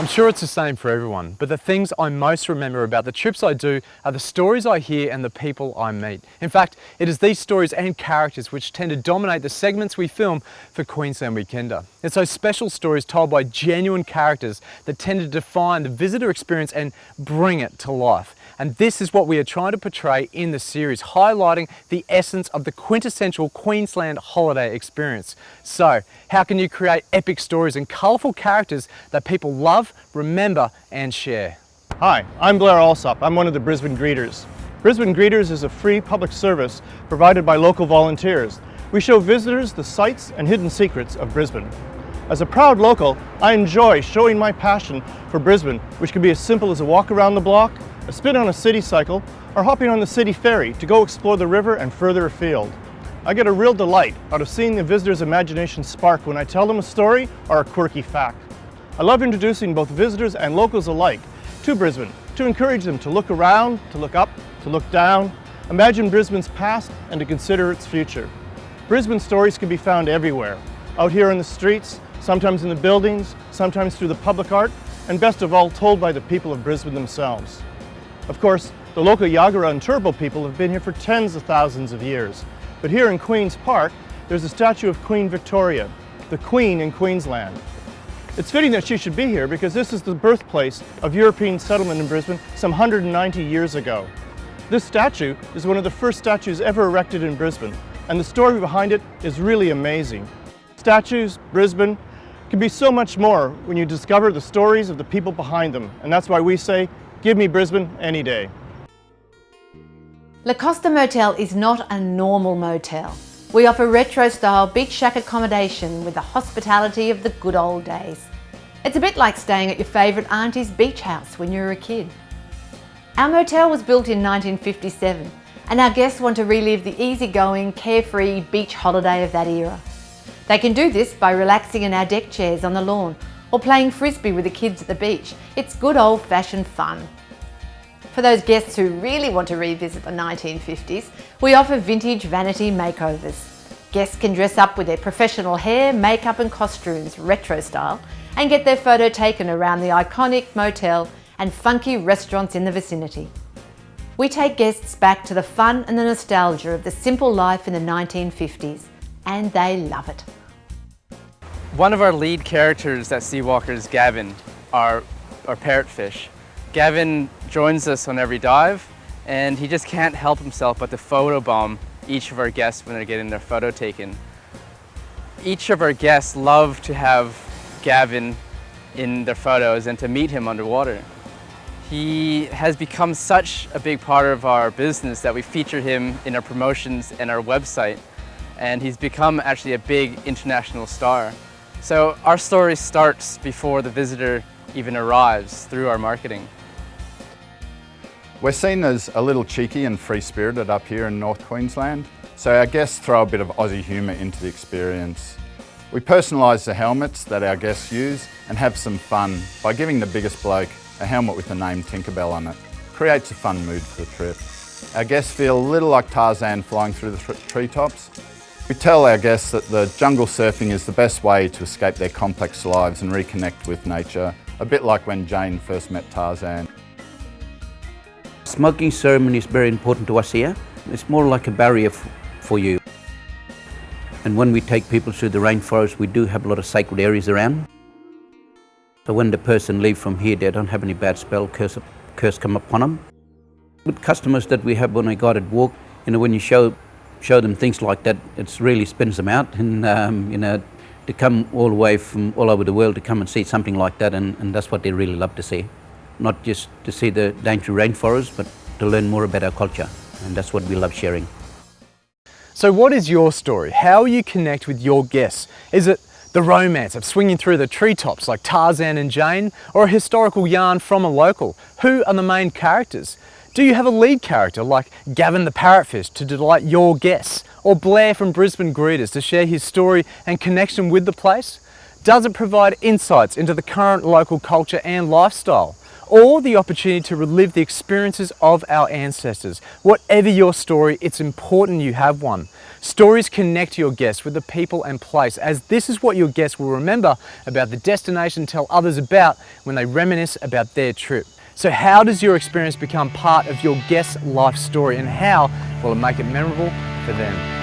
sure it's the same for everyone, but the things I most remember about the trips I do are the stories I hear and the people I meet. In fact, it is these stories and characters which tend to dominate the segments we film for Queensland Weekender. It's those special stories told by genuine characters that tend to define the visitor experience and bring it to life. And this is what we are trying to portray in the series, highlighting the essence of the quintessential Queensland holiday experience. So, how can you create epic stories and colourful characters that people love, remember and share? Hi, I'm Blair Alsop. I'm one of the Brisbane Greeters. Brisbane Greeters is a free public service provided by local volunteers. We show visitors the sights and hidden secrets of Brisbane. As a proud local, I enjoy showing my passion for Brisbane, which can be as simple as a walk around the block, a spin on a city cycle, or hopping on the city ferry to go explore the river and further afield. I get a real delight out of seeing the visitors' imagination spark when I tell them a story or a quirky fact. I love introducing both visitors and locals alike to Brisbane to encourage them to look around, to look up, to look down, imagine Brisbane's past and to consider its future. Brisbane stories can be found everywhere, out here in the streets, sometimes in the buildings, sometimes through the public art, and best of all, told by the people of Brisbane themselves. Of course, the local Yagara and Turrbal people have been here for tens of thousands of years. But here in Queen's Park, there's a statue of Queen Victoria, the Queen in Queensland. It's fitting that she should be here because this is the birthplace of European settlement in Brisbane some 190 years ago. This statue is one of the first statues ever erected in Brisbane, and the story behind it is really amazing. Statues, Brisbane, can be so much more when you discover the stories of the people behind them, and that's why we say, give me Brisbane any day. La Costa Motel is not a normal motel. We offer retro-style beach shack accommodation with the hospitality of the good old days. It's a bit like staying at your favourite auntie's beach house when you were a kid. Our motel was built in 1957 and our guests want to relive the easygoing, carefree beach holiday of that era. They can do this by relaxing in our deck chairs on the lawn or playing frisbee with the kids at the beach. It's good old-fashioned fun. For those guests who really want to revisit the 1950s, we offer vintage vanity makeovers. Guests can dress up with their professional hair, makeup and costumes, retro style, and get their photo taken around the iconic motel and funky restaurants in the vicinity. We take guests back to the fun and the nostalgia of the simple life in the 1950s, and they love it. One of our lead characters at Seawalkers, Gavin, our parrotfish. Gavin joins us on every dive and he just can't help himself but to photobomb each of our guests when they're getting their photo taken. Each of our guests love to have Gavin in their photos and to meet him underwater. He has become such a big part of our business that we feature him in our promotions and our website, and he's become actually a big international star. So our story starts before the visitor even arrives through our marketing. We're seen as a little cheeky and free-spirited up here in North Queensland, so our guests throw a bit of Aussie humour into the experience. We personalise the helmets that our guests use and have some fun by giving the biggest bloke a helmet with the name Tinkerbell on it. Creates a fun mood for the trip. Our guests feel a little like Tarzan flying through the treetops. We tell our guests that the jungle surfing is the best way to escape their complex lives and reconnect with nature, a bit like when Jane first met Tarzan. Smoking ceremony is very important to us here. It's more like a barrier for you. And when we take people through the rainforest, we do have a lot of sacred areas around. So when the person leaves from here, they don't have any bad spell, curse come upon them. With customers that we have on a guided walk, when you show them things like that, it really spins them out. And to come all the way from all over the world to come and see something like that, and that's what they really love to see. Not just to see the dainty rainforest, but to learn more about our culture, and that's what we love sharing. So what is your story? How you connect with your guests? Is it the romance of swinging through the treetops like Tarzan and Jane, or a historical yarn from a local? Who are the main characters? Do you have a lead character like Gavin the parrotfish to delight your guests, or Blair from Brisbane Greeters to share his story and connection with the place? Does it provide insights into the current local culture and lifestyle? or the opportunity to relive the experiences of our ancestors. Whatever your story, it's important you have one. Stories connect your guests with the people and place, as this is what your guests will remember about the destination and tell others about when they reminisce about their trip. So how does your experience become part of your guest's life story, and how will it make it memorable for them?